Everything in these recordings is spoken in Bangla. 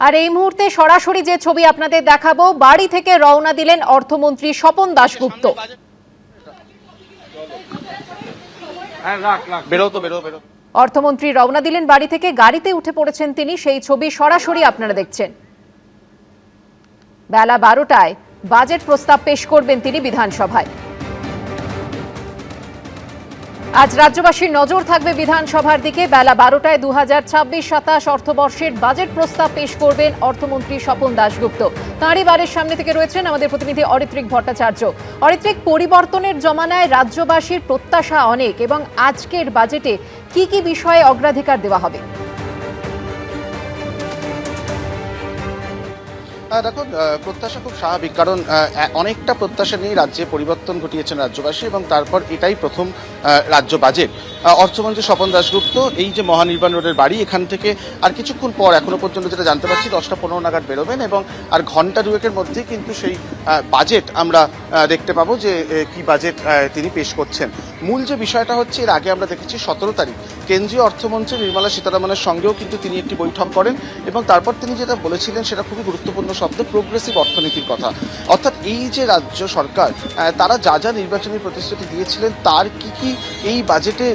আর এই মুহূর্তে সরাসরি যে ছবি আপনাদের দেখাবো, বাড়ি থেকে রওনা দিলেন অর্থমন্ত্রী স্বপন দাশগুপ্ত। অর্থমন্ত্রী রওনা দিলেন বাড়ি থেকে, গাড়িতে উঠে পড়েছেন তিনি, সেই ছবি সরাসরি আপনারা দেখছেন। বেলা 12টায় বাজেট প্রস্তাব পেশ করবেন তিনি বিধানসভায়। আজ রাজ্যবাসীর নজর থাকবে বিধানসভার দিকে। বেলা 12টায় 2026-27 অর্থবর্ষের বাজেট প্রস্তাব পেশ করবেন অর্থমন্ত্রী স্বপন দাশগুপ্ত। তাঁরই বাড়ির সামনে থেকে রয়েছেন আমাদের প্রতিনিধি অরিত্রিক ভট্টাচার্য। অরিত্রিক, পরিবর্তনের জমানায় রাজ্যবাসীর প্রত্যাশা অনেক, এবং আজকের বাজেটে কি কি বিষয়ে অগ্রাধিকার দেওয়া হবে? দেখুন, প্রত্যাশা খুব স্বাভাবিক, কারণ অনেকটা প্রত্যাশা নিয়ে রাজ্যে পরিবর্তন ঘটিয়েছেন রাজ্যবাসী, এবং তারপর এটাই প্রথম রাজ্য বাজেট। অর্থমন্ত্রী স্বপন দাশগুপ্ত এই যে মহানির্বাণ রোডের বাড়ি, এখান থেকে আর কিছুক্ষণ পর, এখনো পর্যন্ত যেটা জানতে পারছি, 10টা 15 নাগাদ বেরোবেন, এবং আর ঘন্টা দুয়েকের মধ্যেই কিন্তু সেই বাজেট আমরা দেখতে পাবো যে কি বাজেট তিনি পেশ করছেন। মূল যে বিষয়টা হচ্ছে, এর আগে আমরা দেখেছি 17 তারিখ কেন্দ্রীয় অর্থমন্ত্রী নির্মলা সীতারামনের সঙ্গেও কিন্তু তিনি একটি বৈঠক করেন, এবং তারপর তিনি যেটা বলেছিলেন সেটা খুবই গুরুত্বপূর্ণ শব্দ, প্রোগ্রেসিভ অর্থনীতির কথা। অর্থাৎ এই যে রাজ্য সরকার তারা যা যা নির্বাচনী প্রতিশ্রুতি দিয়েছিলেন, তার কি কি এই বাজেটে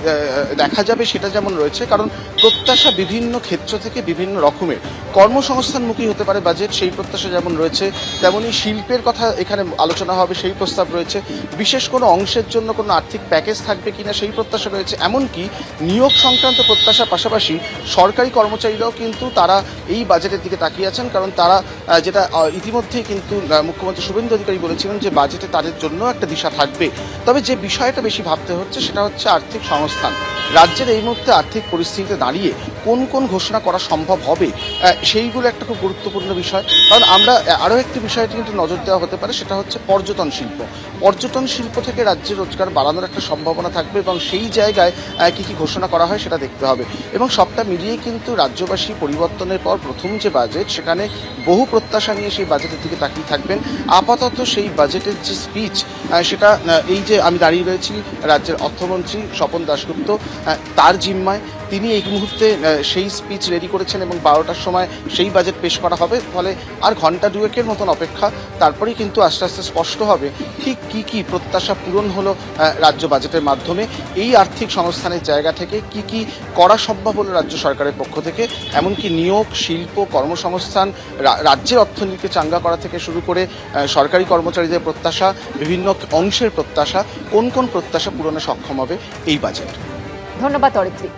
দেখা যাবে সেটা যেমন রয়েছে, কারণ প্রত্যাশা বিভিন্ন ক্ষেত্র থেকে বিভিন্ন রকমের। কর্মসংস্থানমুখী হতে পারে বাজেট, সেই প্রত্যাশা যেমন রয়েছে, তেমনই শিল্পের কথা এখানে আলোচনা হবে, সেই প্রস্তাব রয়েছে। বিশেষ কোনো অংশের জন্য কোনো আর্থিক প্যাকেজ থাকবে কিনা, সেই প্রত্যাশা রয়েছে। এমনকি নিয়োগ সংক্রান্ত প্রত্যাশার পাশাপাশি সরকারি কর্মচারীরাও কিন্তু তারা এই বাজেটের দিকে তাকিয়ে আছেন, কারণ তারা যেটা ইতিমধ্যেই কিন্তু মুখ্যমন্ত্রী শুভেন্দু অধিকারী বলেছিলেন যে বাজেটে তাদের জন্য একটা দিশা থাকবে। তবে যে বিষয়টা বেশি ভাবতে হচ্ছে সেটা হচ্ছে আর্থিক সংস্থান। রাজ্যের এই মুহূর্তে আর্থিক পরিস্থিতিতে দাঁড়িয়ে কোন কোন ঘোষণা করা সম্ভব হবে, সেইগুলো একটা খুব গুরুত্বপূর্ণ বিষয়। কারণ আমরা আরও একটি বিষয়টি কিন্তু নজর দেওয়া হতে পারে, সেটা হচ্ছে পর্যটন শিল্প। পর্যটন শিল্প থেকে রাজ্যের রোজগার বাড়ানোর একটা সম্ভাবনা থাকবে, এবং সেই জায়গায় কী কী ঘোষণা করা হয় সেটা দেখতে হবে। এবং সবটা মিলিয়েই কিন্তু রাজ্যবাসী পরিবর্তনের পর প্রথম যে বাজেট, সেখানে বহু প্রত্যাশা নিয়ে সেই বাজেটের দিকে তাকিয়ে থাকবেন। আপাতত সেই বাজেটের যে স্পিচ, সেটা এই যে আমি দাঁড়িয়ে রয়েছি, রাজ্যের অর্থমন্ত্রী স্বপন দাশগুপ্ত, তার জিম্মায় তিনি এই মুহূর্তে সেই স্পিচ রেডি করেছেন, এবং 12টার সময় সেই বাজেট পেশ করা হবে। ফলে আর ঘন্টা দুয়েকের মতন অপেক্ষা, তারপরেই কিন্তু আস্তে আস্তে স্পষ্ট হবে ঠিক কী কী প্রত্যাশা পূরণ হলো রাজ্য বাজেটের মাধ্যমে। এই আর্থিক সংস্থানের জায়গা থেকে কি কি করা সম্ভব হলো রাজ্য সরকারের পক্ষ থেকে, এমনকি নিয়োগ, শিল্প, কর্মসংস্থান, রাজ্যের অর্থনীতিকে চাঙ্গা করা থেকে শুরু করে সরকারি কর্মচারীদের প্রত্যাশা, বিভিন্ন অংশের প্রত্যাশা, কোন কোন প্রত্যাশা পূরণে সক্ষম হবে এই বাজেট। ধন্যবাদ অরিত্রিক।